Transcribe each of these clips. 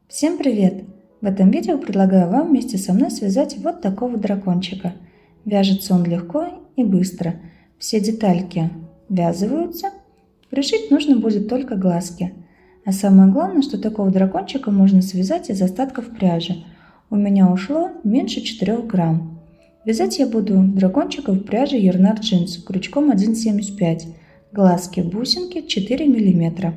Всем привет! В этом видео предлагаю вам вместе со мной связать вот такого дракончика. Вяжется он легко и быстро. Все детальки ввязываются. Пришить нужно будет только глазки. А самое главное, что такого дракончика можно связать из остатков пряжи. У меня ушло меньше 4 грамм. Вязать я буду дракончика в пряже Yarnart Jeans крючком 1,75. Глазки, бусинки 4 мм.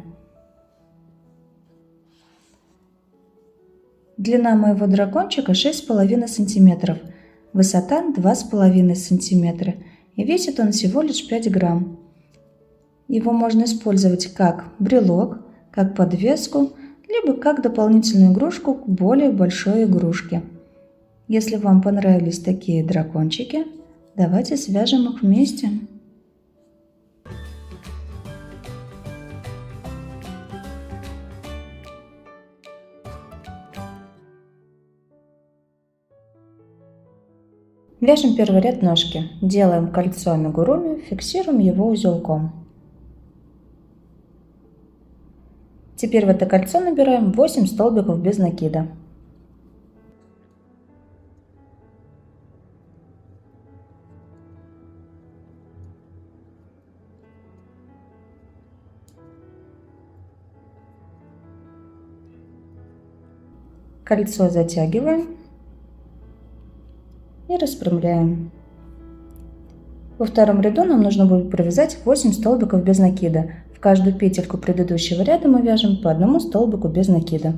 Длина моего дракончика 6,5 см, высота 2,5 см и весит он всего лишь 5 грамм. Его можно использовать как брелок, как подвеску, либо как дополнительную игрушку к более большой игрушке. Если вам понравились такие дракончики, давайте свяжем их вместе. Вяжем первый ряд ножки, делаем кольцо амигуруми, фиксируем его узелком. Теперь в это кольцо набираем 8 столбиков без накида. Кольцо затягиваем и распрямляем. Во втором ряду нам нужно будет провязать 8 столбиков без накида. В каждую петельку предыдущего ряда мы вяжем по одному столбику без накида.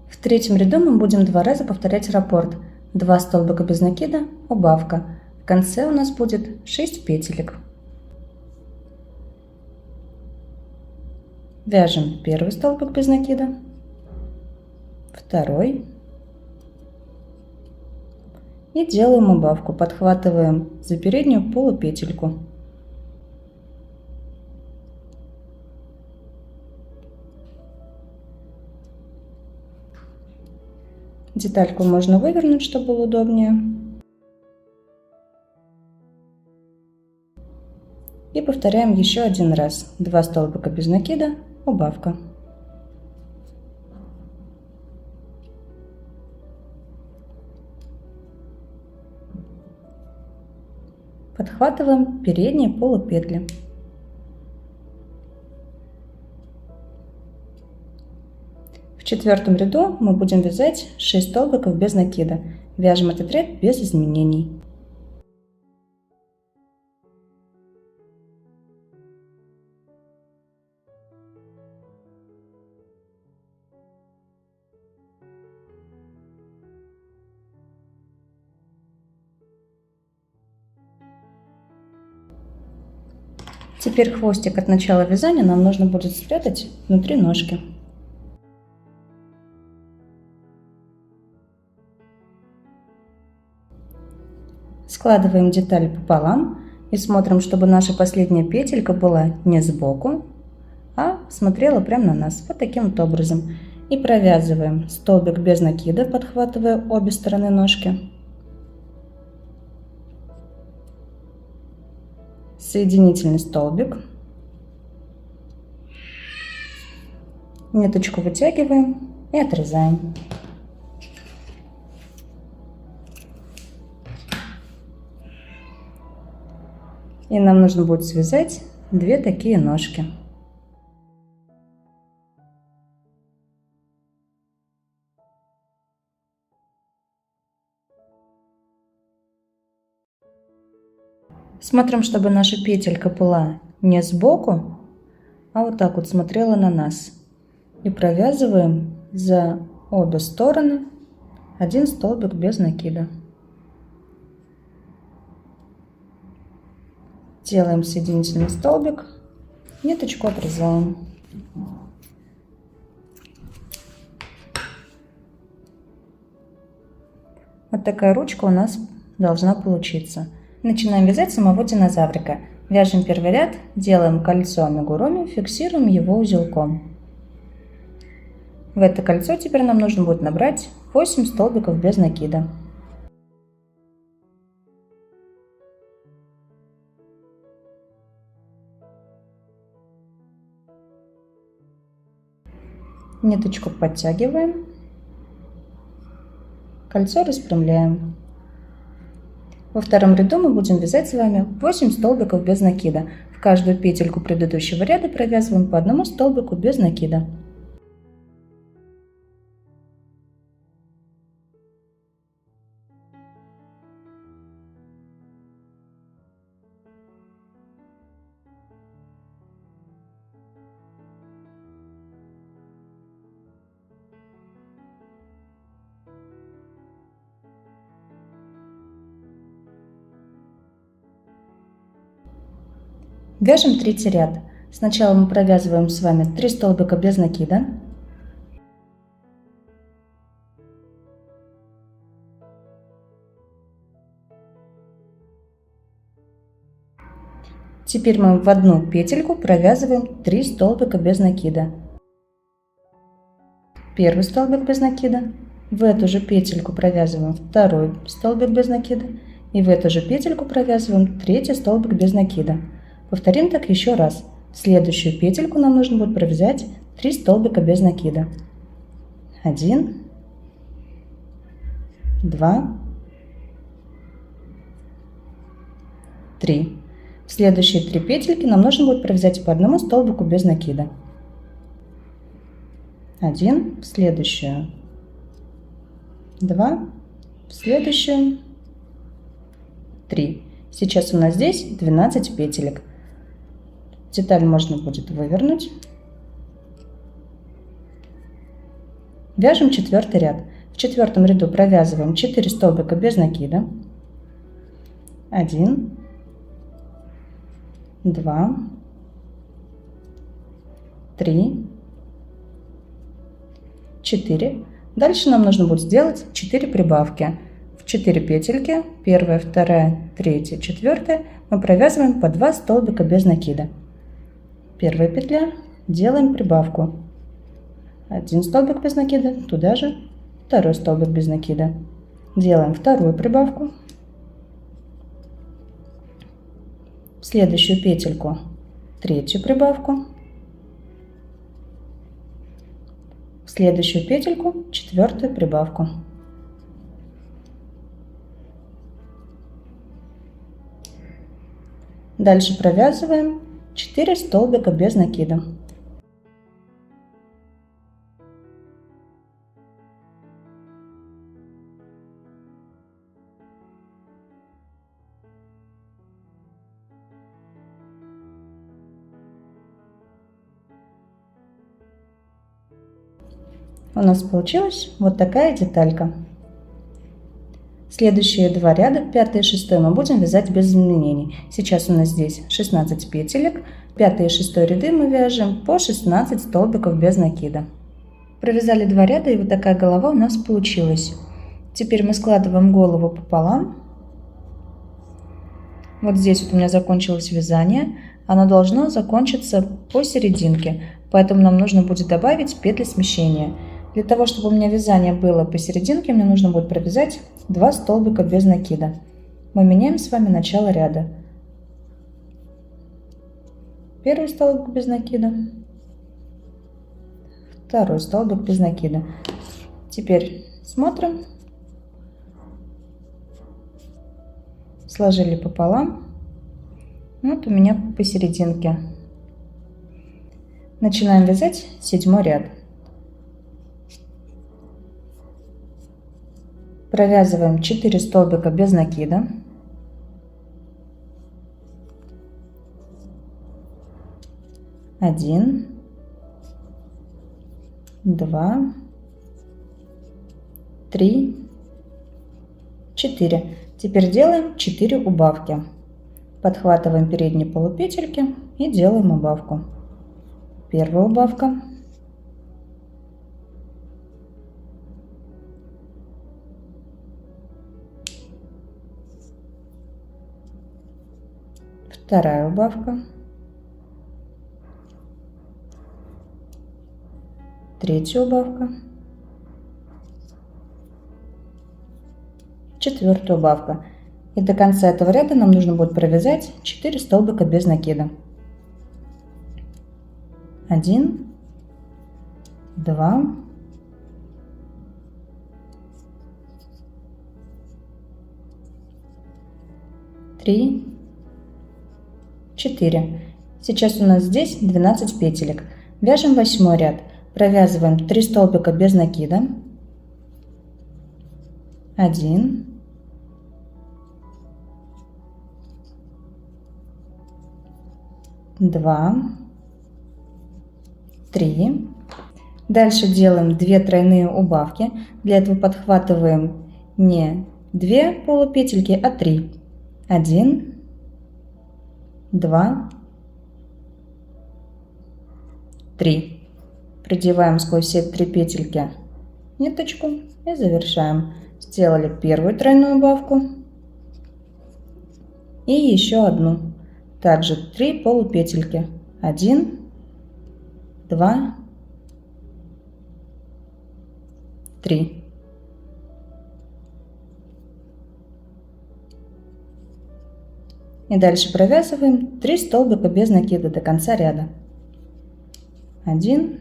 В третьем ряду мы будем 2 раза повторять раппорт. 2 столбика без накида, убавка. В конце у нас будет 6 петелек. Вяжем первый столбик без накида, второй и делаем убавку. Подхватываем за переднюю полупетельку. Детальку можно вывернуть, чтобы было удобнее. И повторяем еще один раз. 2 столбика без накида, убавка. Подхватываем передние полупетли. В четвертом ряду мы будем вязать 6 столбиков без накида. Вяжем этот ряд без изменений. Теперь хвостик от начала вязания нам нужно будет спрятать внутри ножки. Складываем деталь пополам и смотрим, чтобы наша последняя петелька была не сбоку, а смотрела прямо на нас, вот таким вот образом. И провязываем столбик без накида, подхватывая обе стороны ножки. Соединительный столбик. Ниточку вытягиваем и отрезаем. И нам нужно будет связать 2 такие ножки. Смотрим, чтобы наша петелька была не сбоку, а вот так вот смотрела на нас. И провязываем за обе стороны 1 столбик без накида. Делаем соединительный столбик, ниточку отрезаем. Вот такая ручка у нас должна получиться. Начинаем вязать самого динозаврика. Вяжем первый ряд, делаем кольцо амигуруми, фиксируем его узелком. В это кольцо теперь нам нужно будет набрать 8 столбиков без накида. Ниточку подтягиваем, кольцо распрямляем. Во втором ряду мы будем вязать с вами 8 столбиков без накида. В каждую петельку предыдущего ряда провязываем по одному столбику без накида. Вяжем третий ряд. Сначала мы провязываем с вами 3 столбика без накида. Теперь мы в одну петельку провязываем 3 столбика без накида. Первый столбик без накида. В эту же петельку провязываем второй столбик без накида. И в эту же петельку провязываем третий столбик без накида. Повторим так еще раз. В следующую петельку нам нужно будет провязать 3 столбика без накида. 1, 2, 3. В следующие 3 петельки нам нужно будет провязать по одному столбику без накида. 1, в следующую, 2, в следующую, 3. Сейчас у нас здесь 12 петелек. Деталь можно будет вывернуть. Вяжем четвертый ряд. В четвертом ряду провязываем 4 столбика без накида. 1, 2, 3, 4. Дальше нам нужно будет сделать 4 прибавки. В 4 петельки, первая, вторая, третья, четвертая, мы провязываем по 2 столбика без накида. Первая петля, делаем прибавку. 1 столбик без накида, туда же второй столбик без накида. Делаем вторую прибавку. В следующую петельку третью прибавку. В следующую петельку четвертую прибавку. Дальше провязываем 4 столбика без накида. У нас получилась вот такая деталька. Следующие 2 ряда, 5 и 6, мы будем вязать без изменений. Сейчас у нас здесь 16 петелек. 5 и 6 ряды мы вяжем по 16 столбиков без накида. Провязали 2 ряда, и вот такая голова у нас получилась. Теперь мы складываем голову пополам. Вот здесь вот у меня закончилось вязание. Оно должно закончиться посерединке, поэтому нам нужно будет добавить петли смещения. Для того, чтобы у меня вязание было посерединке, мне нужно будет провязать 2 столбика без накида. Мы меняем с вами начало ряда. Первый столбик без накида, второй столбик без накида. Теперь смотрим. Сложили пополам. Вот у меня посерединке. Начинаем вязать 7 ряд. Провязываем 4 столбика без накида. Один, 2, 3, 4. Теперь делаем 4 убавки. Подхватываем передние полупетельки и делаем убавку. Первая убавка. вторая убавка, третья убавка, четвертая убавка. И до конца этого ряда нам нужно будет провязать 4 столбика без накида. 1, 2, 3, 4. Сейчас у нас здесь 12 петелек. Вяжем 8 ряд. Провязываем 3 столбика без накида. 1, 2, 3. Дальше делаем 2 тройные убавки. Для этого подхватываем не 2 полупетельки, а 3. 1, 2, 3. Продеваем сквозь все 3 петельки ниточку и завершаем. Сделали первую тройную убавку и еще одну. Также 3 полупетельки. 1, 2, 3. И дальше провязываем 3 столбика без накида до конца ряда. 1,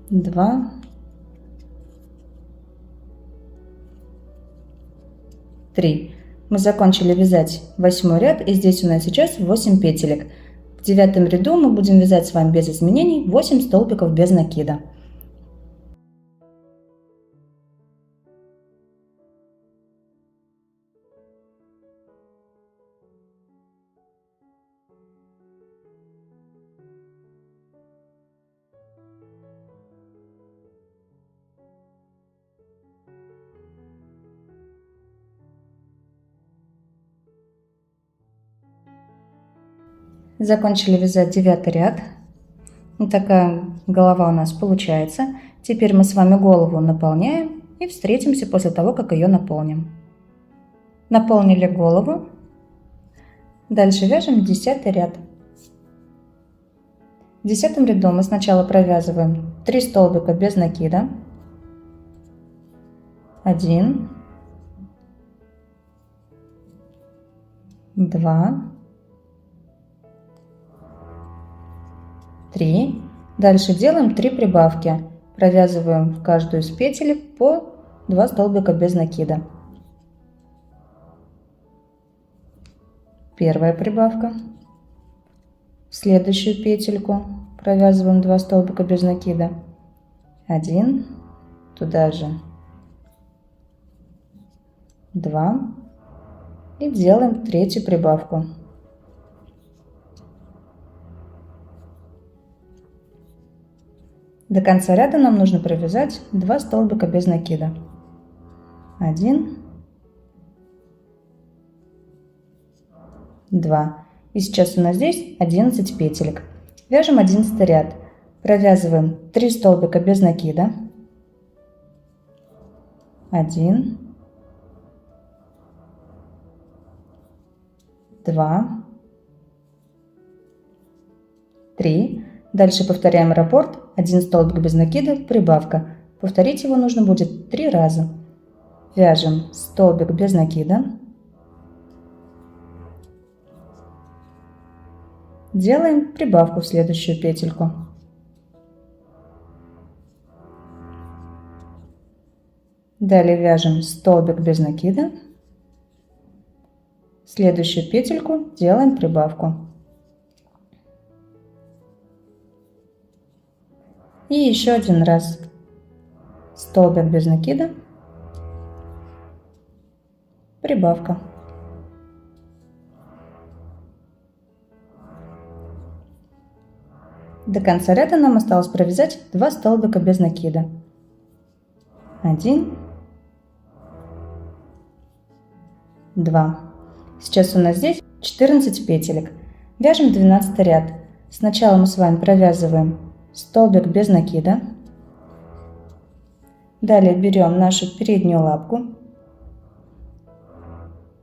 2, 3. Мы закончили вязать 8 ряд, и здесь у нас сейчас 8 петелек. В 9 ряду мы будем вязать с вами без изменений 8 столбиков без накида. Закончили вязать 9 ряд. Вот такая голова у нас получается. Теперь мы с вами голову наполняем и встретимся после того, как ее наполним. Наполнили голову. Дальше вяжем 10 ряд. В 10 ряду мы сначала провязываем 3 столбика без накида. 1, 2, 3. Дальше делаем 3 прибавки. Провязываем в каждую из петелек по 2 столбика без накида. Первая прибавка. В следующую петельку провязываем 2 столбика без накида. 1, туда же 2 и делаем третью прибавку. До конца ряда нам нужно провязать 2 столбика без накида. 1, 2. И сейчас у нас здесь 11 петелек. Вяжем 11 ряд. Провязываем 3 столбика без накида. 1, 2, 3. Дальше повторяем раппорт. 1 столбик без накида, прибавка. Повторить его нужно будет 3 раза. Вяжем столбик без накида. Делаем прибавку в следующую петельку. Далее вяжем столбик без накида. В следующую петельку делаем прибавку. И еще один раз столбик без накида, прибавка. До конца ряда нам осталось провязать 2 столбика без накида. 1, 2. Сейчас у нас здесь 14 петелек. Вяжем 12 ряд. Сначала мы с вами провязываем столбик без накида. Далее берем нашу переднюю лапку,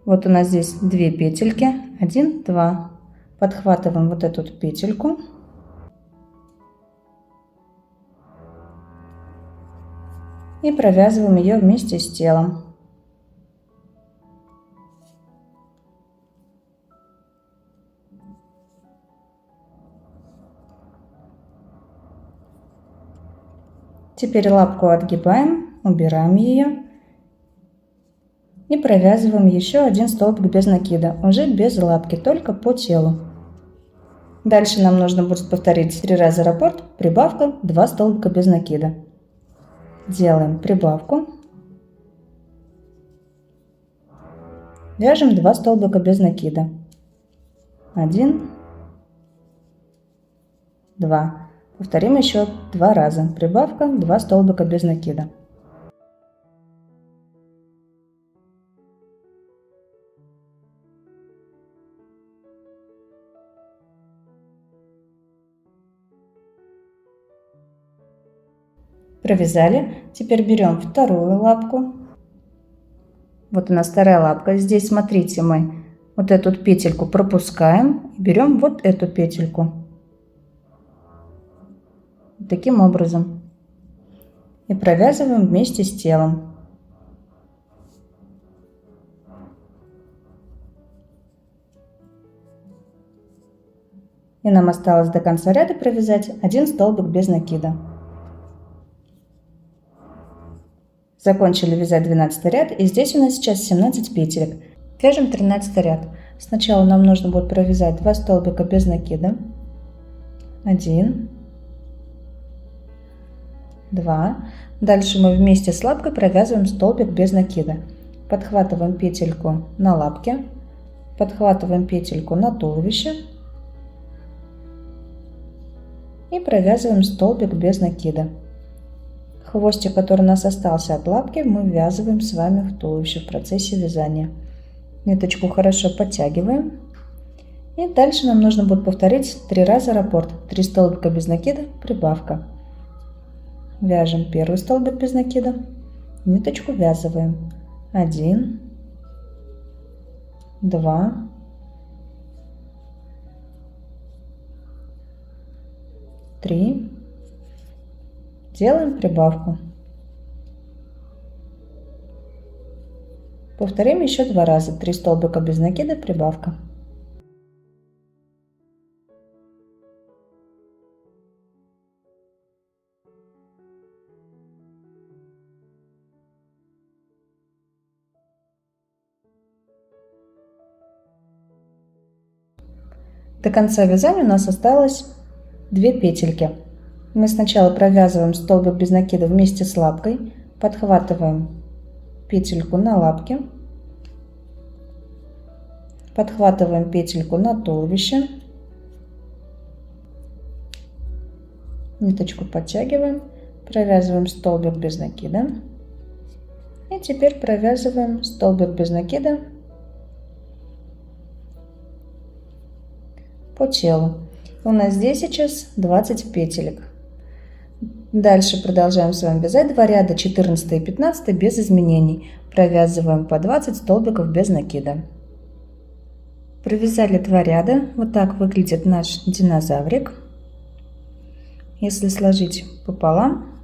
Вот у нас здесь 2 петельки, 1, 2. Подхватываем вот эту петельку. И провязываем ее вместе с телом. Теперь лапку отгибаем, убираем ее и провязываем еще один столбик без накида, уже без лапки, только по телу. Дальше нам нужно будет повторить 3 раза раппорт, прибавка, 2 столбика без накида. Делаем прибавку, вяжем 2 столбика без накида, 1, 2. Повторим еще 2 раза, прибавка, 2 столбика без накида. Провязали. Теперь берем вторую лапку. Вот у нас вторая лапка. Здесь, смотрите, мы вот эту петельку пропускаем. Берем вот эту петельку. Таким образом. И провязываем вместе с телом. И нам осталось до конца ряда провязать 1 столбик без накида. Закончили вязать 12 ряд, и здесь у нас сейчас 17 петелек. Вяжем 13 ряд. Сначала нам нужно будет провязать 2 столбика без накида. 1, 2. Дальше мы вместе с лапкой провязываем столбик без накида. Подхватываем петельку на лапке, подхватываем петельку на туловище и провязываем столбик без накида. Хвостик, который у нас остался от лапки, мы ввязываем с вами в туловище в процессе вязания. Ниточку хорошо подтягиваем. И дальше нам нужно будет повторить 3 раза раппорт. 3 столбика без накида, прибавка. Вяжем первый столбик без накида, ниточку ввязываем. 1, 2, 3. Делаем прибавку. Повторим еще 2 раза. 3 столбика без накида, прибавка. До конца вязания у нас осталось 2 петельки. Мы сначала провязываем столбик без накида вместе с лапкой, подхватываем петельку на лапке, подхватываем петельку на туловище, ниточку подтягиваем, провязываем столбик без накида и теперь провязываем столбик без накида по телу. У нас здесь сейчас 20 петелек. Дальше продолжаем с вами вязать 2 ряда 14 и 15 без изменений. Провязываем по 20 столбиков без накида. Провязали 2 ряда. Вот так выглядит наш динозаврик. Если сложить пополам,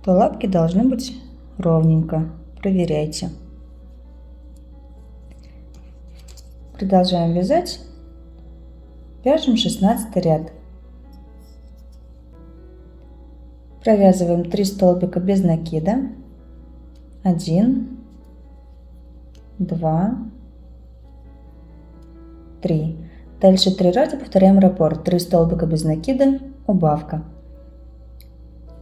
то лапки должны быть ровненько. Проверяйте. Продолжаем вязать. Вяжем 16 ряд. Провязываем 3 столбика без накида. 1, 2, 3. Дальше 3 раза повторяем раппорт. 3 столбика без накида, убавка.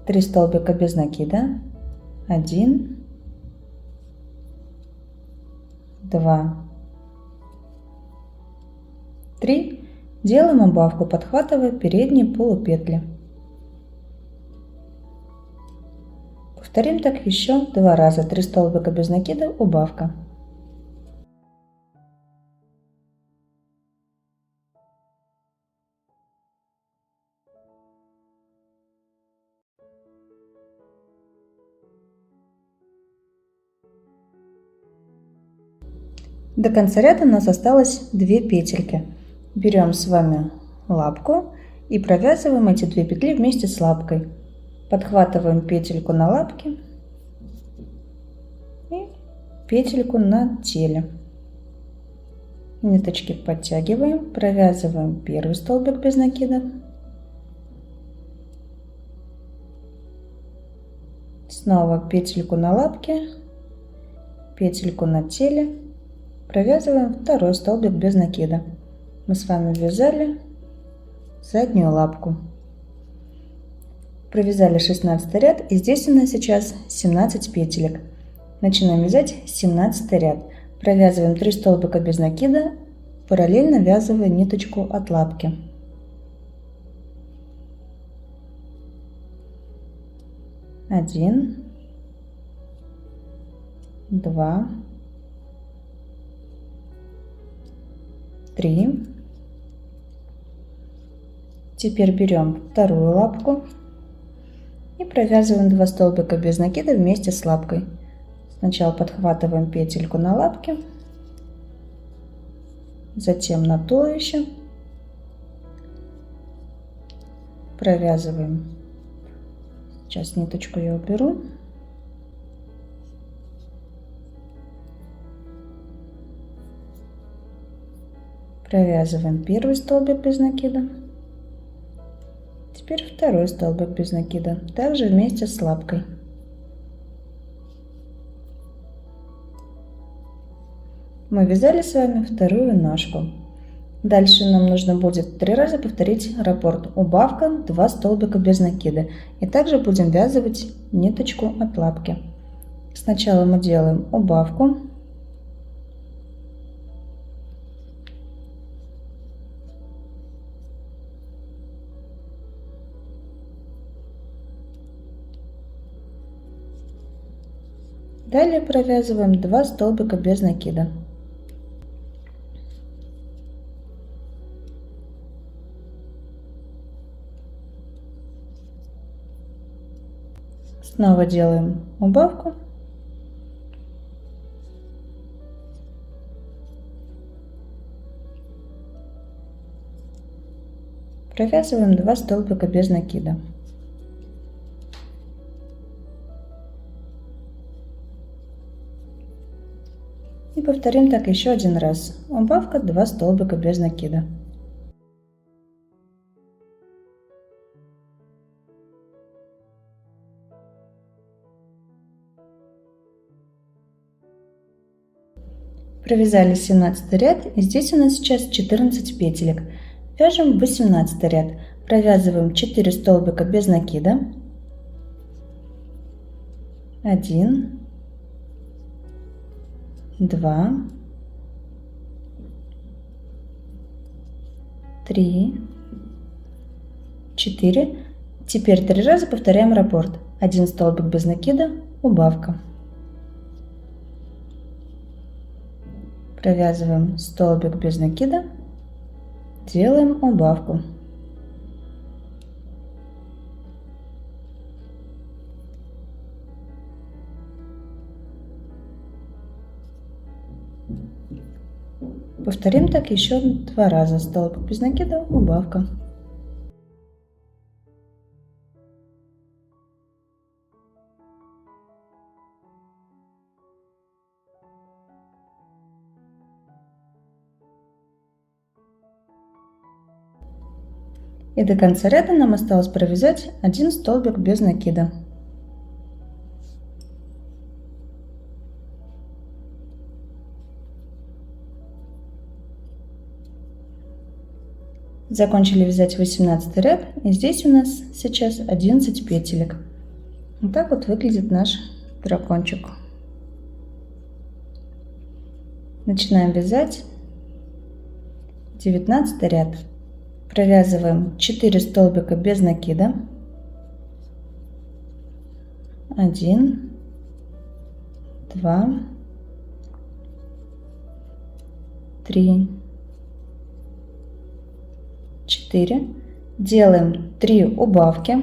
3 столбика без накида. 1, 2, 3. Делаем убавку, подхватывая передние полупетли. Повторим так еще 2 раза. 3 столбика без накида, убавка. До конца ряда у нас осталось 2 петельки. Берем с вами лапку и провязываем эти 2 петли вместе с лапкой. Подхватываем петельку на лапке и петельку на теле. Ниточки подтягиваем, провязываем первый столбик без накида. Снова петельку на лапке, петельку на теле, провязываем второй столбик без накида. Мы с вами вязали заднюю лапку. Провязали 16 ряд, и здесь у нас сейчас 17 петелек. Начинаем вязать 17 ряд. Провязываем 3 столбика без накида, параллельно ввязывая ниточку от лапки. Один, два, три. Теперь берем вторую лапку и провязываем 2 столбика без накида вместе с лапкой. Сначала подхватываем петельку на лапке, затем на туловище, провязываем. Сейчас ниточку я уберу. Провязываем первый столбик без накида. Теперь второй столбик без накида, также вместе с лапкой. Мы вязали с вами вторую ножку. Дальше нам нужно будет 3 раза повторить раппорт. Убавка, 2 столбика без накида. И также будем ввязывать ниточку от лапки. Сначала мы делаем убавку. Далее провязываем 2 столбика без накида. Снова делаем убавку. Провязываем 2 столбика без накида. И повторим так еще один раз. Убавка, 2 столбика без накида. Провязали 17 ряд, и здесь у нас сейчас 14 петелек. Вяжем 18 ряд. Провязываем 4 столбика без накида. 1, 2, 3, 4. Теперь 3 раза повторяем раппорт. 1 столбик без накида, убавка. Провязываем столбик без накида, делаем убавку. Повторим так еще 2 раза. Столбик без накида, убавка. И до конца ряда нам осталось провязать 1 столбик без накида. Закончили вязать 18 ряд, и здесь у нас сейчас 11 петелек. Вот так вот выглядит наш дракончик. Начинаем вязать 19 ряд. Провязываем 4 столбика без накида. 1, 2, 3, 4. Делаем 3 убавки.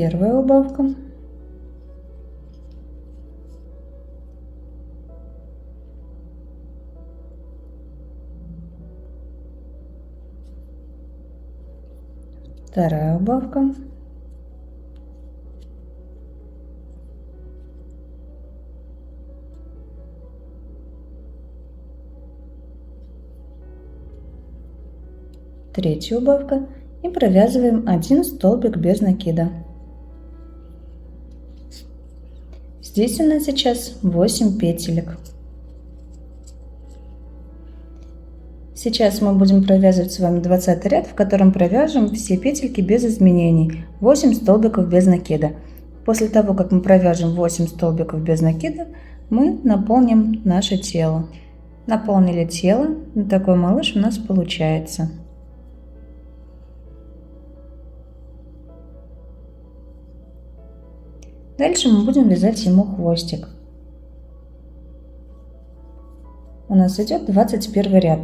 Первая убавка. Вторая убавка. Третья убавка и провязываем один столбик без накида. Здесь у нас сейчас 8 петелек. Сейчас мы будем провязывать с вами 20 ряд, в котором провяжем все петельки без изменений, 8 столбиков без накида. После того, как мы провяжем 8 столбиков без накида, мы наполним наше тело. Наполнили тело, вот такой малыш у нас получается. Дальше мы будем вязать ему хвостик. У нас идет 21 ряд.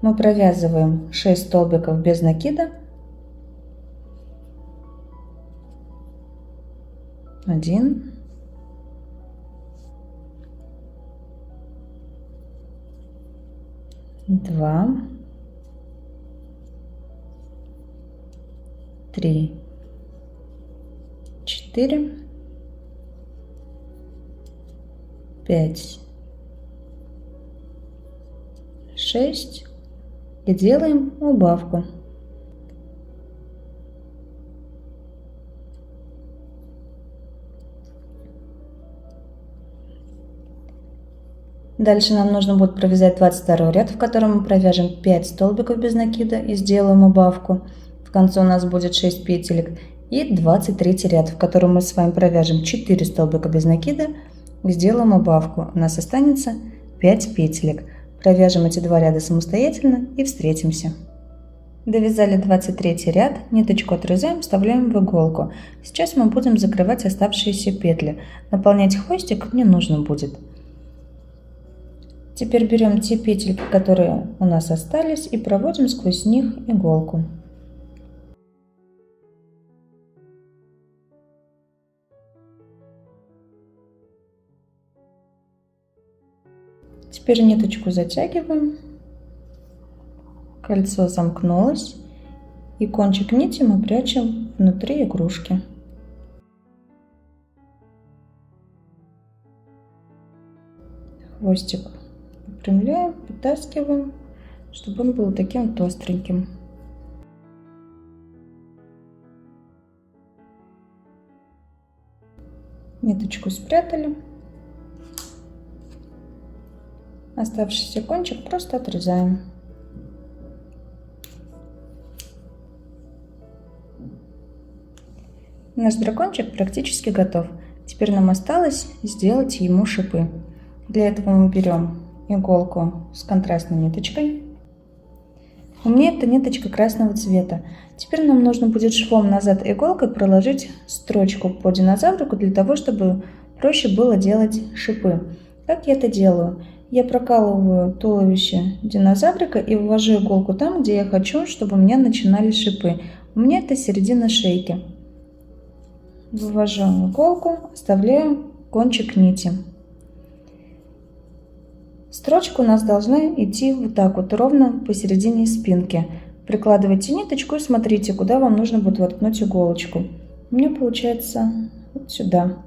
Мы провязываем 6 столбиков без накида. 1, 2, 3, 4, 5, 6 и делаем убавку. Дальше нам нужно будет провязать 22 ряд, в котором мы провяжем 5 столбиков без накида и сделаем убавку. В конце у нас будет 6 петелек. И 23 ряд, в котором мы с вами провяжем 4 столбика без накида и сделаем убавку. У нас останется 5 петелек. Провяжем эти два ряда самостоятельно и встретимся. Довязали 23 ряд, ниточку отрезаем, вставляем в иголку. Сейчас мы будем закрывать оставшиеся петли. Наполнять хвостик не нужно будет. Теперь берем те петельки, которые у нас остались, и проводим сквозь них иголку. Теперь ниточку затягиваем, кольцо замкнулось, и кончик нити мы прячем внутри игрушки. Хвостик выпрямляем, вытаскиваем, чтобы он был таким вот остреньким. Ниточку спрятали. Оставшийся кончик просто отрезаем. Наш дракончик практически готов. Теперь нам осталось сделать ему шипы. Для этого мы берем иголку с контрастной ниточкой. У меня это ниточка красного цвета. Теперь нам нужно будет швом назад иголкой проложить строчку по динозаврику для того, чтобы проще было делать шипы. Как я это делаю? Я прокалываю туловище динозаврика и ввожу иголку там, где я хочу, чтобы у меня начинались шипы. У меня это середина шейки. Вывожу иголку, оставляю кончик нити. Строчка у нас должна идти вот так вот, ровно посередине спинки. Прикладывайте ниточку и смотрите, куда вам нужно будет воткнуть иголочку. У меня получается вот сюда.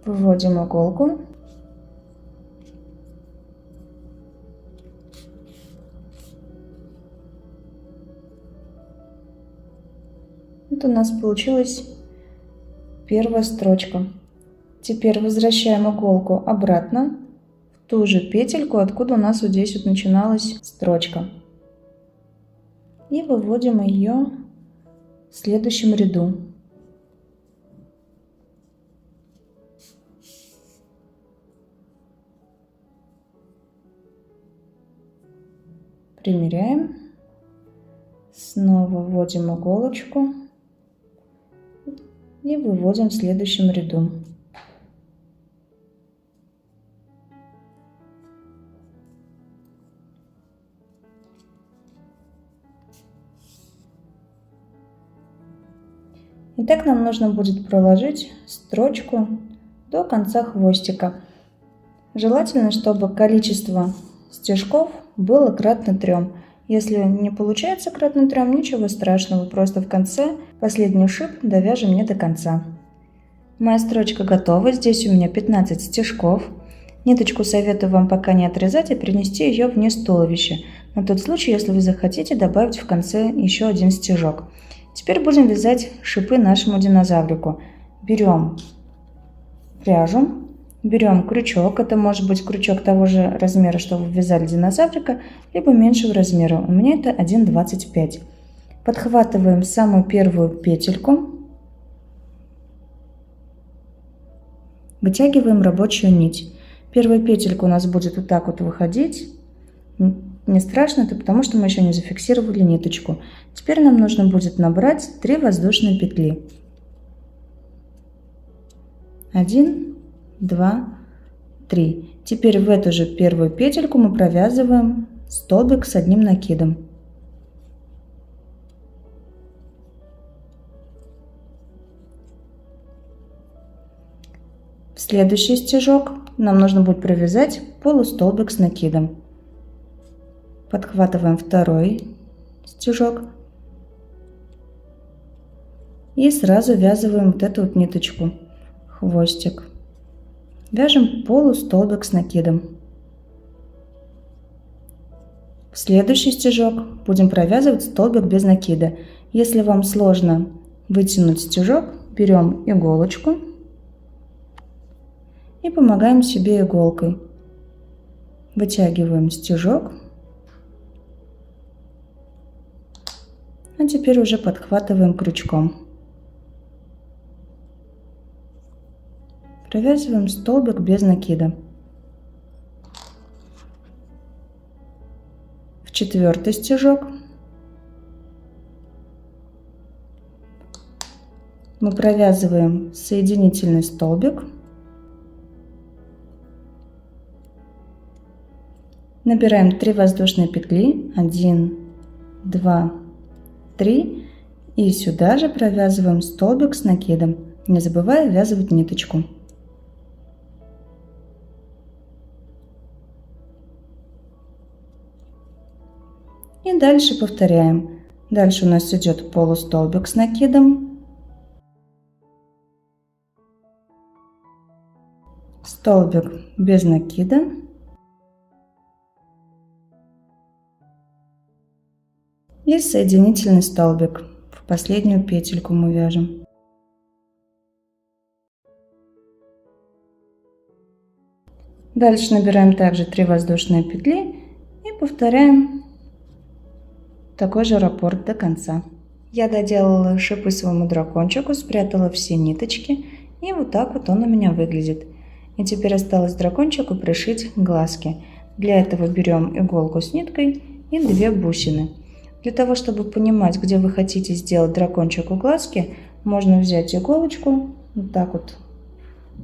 Выводим иголку. Вот у нас получилась первая строчка. Теперь возвращаем иголку обратно в ту же петельку, откуда у нас вот здесь вот начиналась строчка. И выводим ее в следующем ряду. Примеряем. Снова вводим иголочку и выводим в следующем ряду. Итак, нам нужно будет проложить строчку до конца хвостика. Желательно, чтобы количество стежков было кратно 3. Если не получается кратно 3, ничего страшного, просто в конце последний шип довяжем не до конца. Моя строчка готова, здесь у меня 15 стежков. Ниточку советую вам пока не отрезать, а перенести ее вниз туловища, на тот случай, если вы захотите добавить в конце еще один стежок. Теперь будем вязать шипы нашему динозаврику. Берем пряжу, берем крючок, это может быть крючок того же размера, что вы вязали динозаврика, либо меньшего размера, у меня это 1,25. Подхватываем самую первую петельку, вытягиваем рабочую нить. Первая петелька у нас будет вот так вот выходить. Не страшно, это потому что мы еще не зафиксировали ниточку. Теперь нам нужно будет набрать 3 воздушные петли. 1, 2, 3. Теперь в эту же первую петельку мы провязываем столбик с одним накидом. В следующий стежок нам нужно будет провязать полустолбик с накидом. Подхватываем второй стежок и сразу ввязываем вот эту вот ниточку, хвостик. Вяжем полустолбик с накидом. В следующий стежок будем провязывать столбик без накида. Если вам сложно вытянуть стежок, берем иголочку и помогаем себе иголкой. Вытягиваем стежок. А теперь уже подхватываем крючком. Провязываем столбик без накида. В четвертый стежок мы провязываем соединительный столбик. Набираем 3 воздушные петли. 1, 2, 3. И сюда же провязываем столбик с накидом, не забывая ввязывать ниточку. И дальше повторяем. Дальше у нас идет полустолбик с накидом, столбик без накида, и соединительный столбик. В последнюю петельку мы вяжем. Дальше набираем также 3 воздушные петли и повторяем такой же раппорт до конца. Я доделала шипы своему дракончику, спрятала все ниточки, и вот так вот он у меня выглядит. И теперь осталось дракончику пришить глазки. Для этого берем иголку с ниткой и 2 бусины. Для того, чтобы понимать, где вы хотите сделать дракончику глазки, можно взять иголочку, вот так вот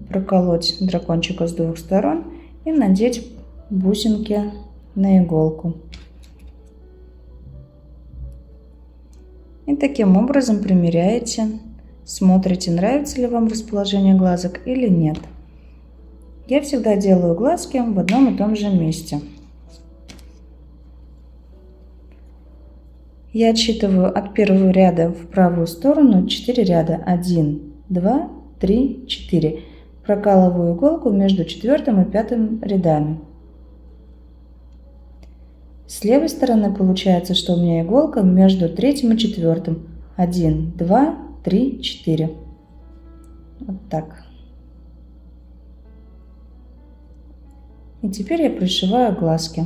проколоть дракончика с 2 сторон и надеть бусинки на иголку. И таким образом примеряете, смотрите, нравится ли вам расположение глазок или нет. Я всегда делаю глазки в одном и том же месте. Я отсчитываю от первого ряда в правую сторону 4 ряда. 1, 2, 3, 4. Прокалываю иголку между 4 и 5 рядами. С левой стороны получается, что у меня иголка между 3 и 4. 1, 2, 3, 4. Вот так. И теперь я пришиваю глазки.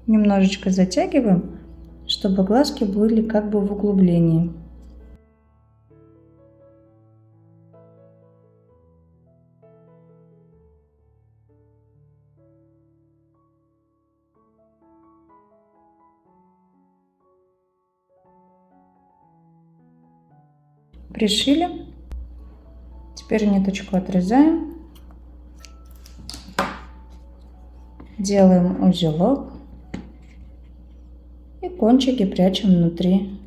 Немножечко затягиваем, чтобы глазки были как бы в углублении. Пришили. Теперь ниточку отрезаем, делаем узелок и кончики прячем внутри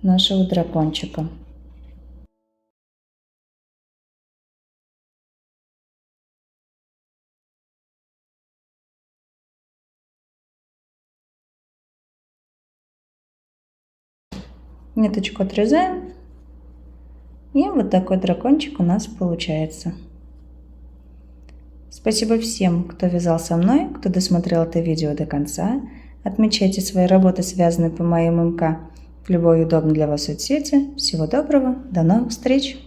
нашего дракончика. Ниточку отрезаем, и вот такой дракончик у нас получается. Спасибо всем, кто вязал со мной, кто досмотрел это видео до конца. Отмечайте свои работы, связанные по моей ММК, в любой удобной для вас соцсети. Всего доброго, до новых встреч!